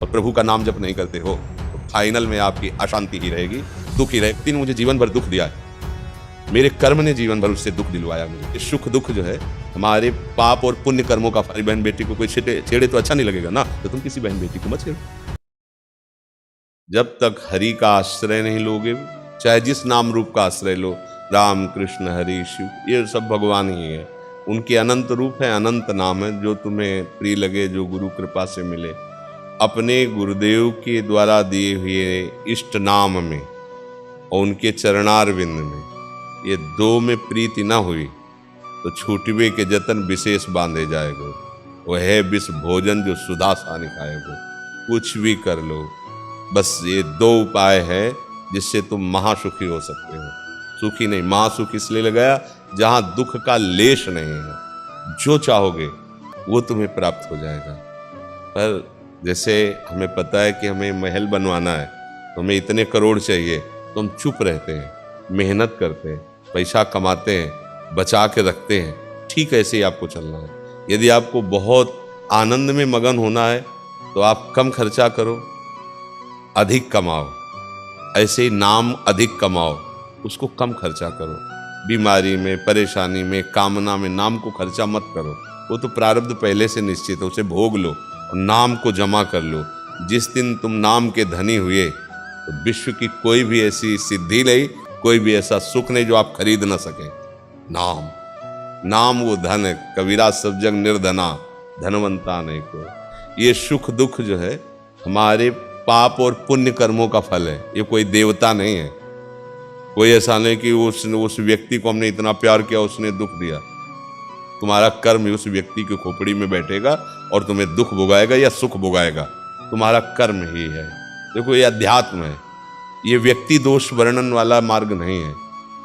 और प्रभु का नाम जप नहीं करते हो तो फाइनल में आपकी अशांति ही रहेगी, दुख ही रहेगा। तीन मुझे जीवन भर दुख दिया है, मेरे कर्म ने जीवन भर उससे दुख दिलवाया मुझे। सुख दुख जो है हमारे पाप और पुण्य कर्मों का। हमारी बहन बेटी को कोई छेड़े तो अच्छा नहीं लगेगा ना, तो तुम किसी बहन बेटी को मत छेड़ो। जब तक हरि का आश्रय नहीं लोगे, चाहे जिस नाम रूप का आश्रय लो, राम कृष्ण हरि शिव, ये सब भगवान ही है। उनके अनंत रूप है, अनंत नाम है, जो तुम्हें प्रिय लगे, जो गुरु कृपा से मिले। अपने गुरुदेव के द्वारा दिए हुए इष्ट नाम में और उनके चरणार विंद में, ये दो में प्रीति न हुई तो छूटवे के जतन विशेष बांधे जाएगो। वह है विष भोजन जो सुधा सानि खाएगो। कुछ भी कर लो, बस ये दो उपाय है जिससे तुम महासुखी हो सकते हो। सुखी नहीं, महासुख इसलिए लगाया जहां दुख का लेश नहीं है। जो चाहोगे वो तुम्हें प्राप्त हो जाएगा। पर जैसे हमें पता है कि हमें महल बनवाना है तो हमें इतने करोड़ चाहिए, तो हम चुप रहते हैं, मेहनत करते हैं, पैसा कमाते हैं, बचा के रखते हैं। ठीक ऐसे ही आपको चलना है। यदि आपको बहुत आनंद में मगन होना है तो आप कम खर्चा करो, अधिक कमाओ। ऐसे ही नाम अधिक कमाओ, उसको कम खर्चा करो। बीमारी में, परेशानी में, कामना में नाम को खर्चा मत करो। वो तो प्रारब्ध पहले से निश्चित है, उसे भोग लो और नाम को जमा कर लो। जिस दिन तुम नाम के धनी हुए तो विश्व की कोई भी ऐसी सिद्धि नहीं, कोई भी ऐसा सुख नहीं जो आप खरीद ना सके। नाम वो धन है। कबीरा सब जग निर्धना, धनवंता नहीं को। ये सुख दुख जो है हमारे पाप और पुण्य कर्मों का फल है। ये कोई देवता नहीं है। कोई ऐसा नहीं कि उस व्यक्ति को हमने इतना प्यार किया, उसने दुख दिया। तुम्हारा कर्म उस व्यक्ति की खोपड़ी में बैठेगा और तुम्हें दुख भोगाएगा या सुख भोगाएगा, तुम्हारा कर्म ही है। देखो, ये अध्यात्म है, ये व्यक्ति दोष वर्णन वाला मार्ग नहीं है।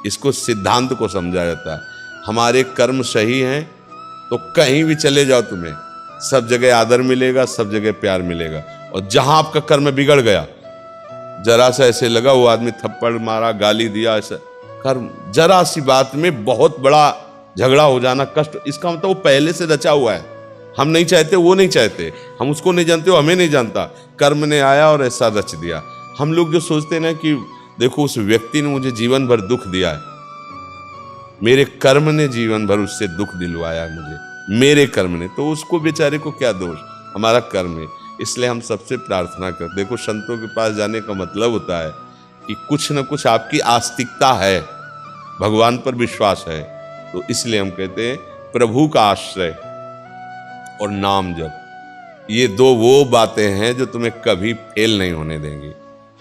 इसको सिद्धांत को समझा जाता है। हमारे कर्म सही हैं तो कहीं भी चले जाओ, तुम्हें सब जगह आदर मिलेगा, सब जगह प्यार मिलेगा। और जहां आपका कर्म बिगड़ गया, जरा सा ऐसे लगा वो आदमी थप्पड़ मारा, गाली दिया, ऐसा कर्म, जरा सी बात में बहुत बड़ा झगड़ा हो जाना, कष्ट, इसका मतलब वो पहले से रचा हुआ है। हम नहीं चाहते, वो नहीं चाहते, हम उसको नहीं जानते, वो हमें नहीं जानता। कर्म ने आया और ऐसा रच दिया। हम लोग जो सोचते हैं ना कि देखो उस व्यक्ति ने मुझे जीवन भर दुख दिया है, मेरे कर्म ने जीवन भर उससे दुख दिलवाया मुझे, मेरे कर्म ने, तो उसको बेचारे को क्या दोष, हमारा कर्म है। इसलिए हम सबसे प्रार्थना करते, देखो संतों के पास जाने का मतलब होता है कि कुछ न कुछ आपकी आस्तिकता है, भगवान पर विश्वास है। तो इसलिए हम कहते हैं प्रभु का आश्रय और नाम जप, ये दो वो बातें हैं जो तुम्हें कभी फेल नहीं होने देंगी।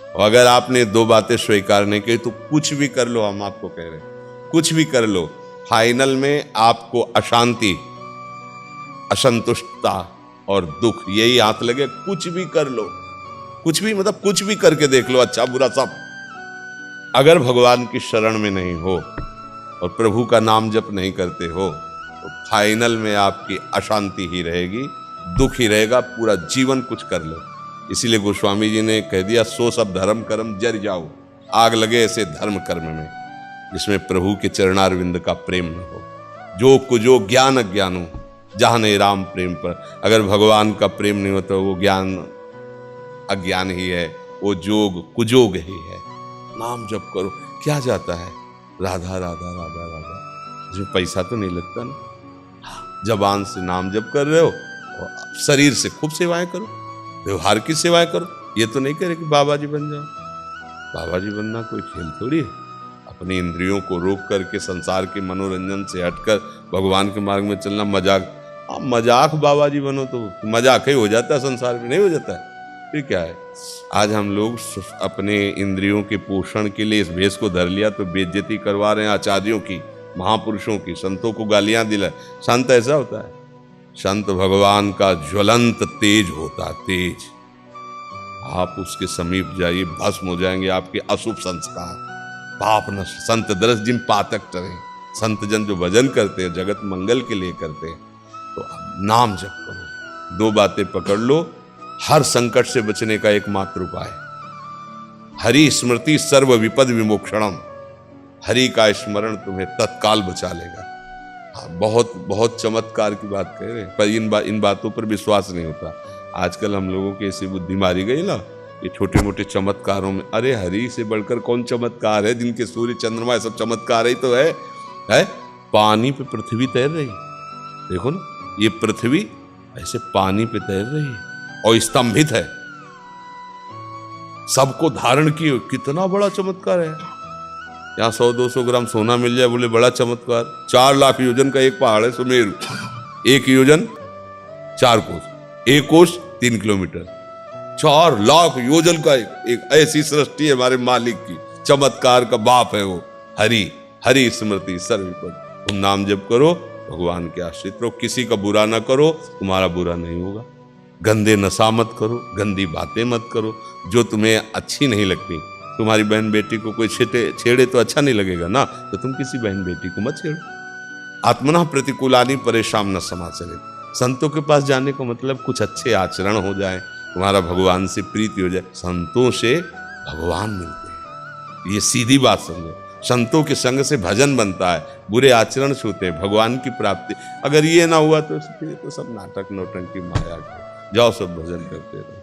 और अगर आपने दो बातें स्वीकार नहीं की तो कुछ भी कर लो, हम आपको कह रहे हैं कुछ भी कर लो, फाइनल में आपको अशांति, असंतुष्टता और दुख यही हाथ लगे। कुछ भी कर लो, कुछ भी मतलब कुछ भी करके देख लो, अच्छा बुरा सब। अगर भगवान की शरण में नहीं हो और प्रभु का नाम जप नहीं करते हो तो फाइनल में आपकी अशांति ही रहेगी, दुख ही रहेगा। पूरा जीवन कुछ कर लो। इसीलिए गोस्वामी जी ने कह दिया, सो सब धर्म कर्म जर जाओ, आग लगे ऐसे धर्म कर्म में जिसमें प्रभु के चरणार विंद का प्रेम न हो। जो कुजो ज्ञान अज्ञानो, जहाँ नहीं राम प्रेम पर। अगर भगवान का प्रेम नहीं होता वो ज्ञान अज्ञान ही है, वो जोग कुजोग ही है। नाम जप करो, क्या जाता है, राधा राधा राधा राधा, इसमें पैसा तो नहीं लगता ना। जबान से नाम जप कर रहे हो और शरीर से खूब सेवाएं करो, व्यवहार की सेवाएं करो। ये तो नहीं करे कि बाबा जी बन जाओ। बाबा जी बनना कोई खेल थोड़ी है। अपनी इंद्रियों को रोक करके संसार के मनोरंजन से हटकर भगवान के मार्ग में चलना मजाक। आप मजाक बाबा जी बनो तो मजाक ही हो जाता है, संसार में नहीं हो जाता है। फिर क्या है। आज हम लोग अपने इंद्रियों के पोषण के लिए इस भेष को धर लिया तो बेइज्जती करवा रहे हैं आचार्यों की, महापुरुषों की, संतों को गालियां दिला। संत ऐसा होता है, संत भगवान का ज्वलंत तेज होता है, तेज। आप उसके समीप जाइए, भस्म हो जाएंगे आपके अशुभ संस्कार, पाप नष्ट। संत दरस जिन पातक टरे, संत जन जो भजन करते हैं जगत मंगल के लिए करते हैं। तो नाम जप करो, दो बातें पकड़ लो, हर संकट से बचने का एकमात्र उपाय। हरि स्मृति सर्व विपद विमोक्षणम, हरि का स्मरण तुम्हें तत्काल बचा लेगा। बहुत बहुत चमत्कार की बात कह रहे हैं, पर इन बातों पर विश्वास नहीं होता। आजकल हम लोगों की ऐसी बुद्धि मारी गई ना, ये छोटे मोटे चमत्कारों में, अरे हरि से बढ़कर कौन चमत्कार है? जिनके सूर्य चंद्रमा सब चमत्कार ही तो है? पानी पे पृथ्वी तैर रही, देखो ना, ये पृथ्वी ऐसे पानी पे तैर रही है और स्तंभित है, सबको धारण किए, कितना बड़ा चमत्कार है। यहाँ 100-200 ग्राम सोना मिल जाए, बोले बड़ा चमत्कार। 4 लाख योजन का एक पहाड़ है सुमेरु, 1 योजन 4 कोस, 1 कोस 3 किलोमीटर, 4 लाख योजन का एक ऐसी सृष्टि है हमारे मालिक की। चमत्कार का बाप है वो हरि। हरि स्मृति सर्वविपद। तुम नाम जप करो, भगवान के आश्रित रहो, किसी का बुरा ना करो, तुम्हारा बुरा नहीं होगा। गंदे नशा मत करो, गंदी बातें मत करो जो तुम्हें अच्छी नहीं लगती। तुम्हारी बहन बेटी को कोई छेड़े तो अच्छा नहीं लगेगा ना, तो तुम किसी बहन बेटी को मत छेड़ो। आत्मना प्रतिकूलानि परेशान न समाचरे। संतों के पास जाने का मतलब कुछ अच्छे आचरण हो जाए, तुम्हारा भगवान से प्रीति हो जाए। संतों से भगवान मिलते हैं, ये सीधी बात समझो। संतों के संग से भजन बनता है, बुरे आचरण छूते हैं, भगवान की प्राप्ति। अगर ये ना हुआ तो सब नाटक नौटंकी माया, जाओ सब भजन करते रहो।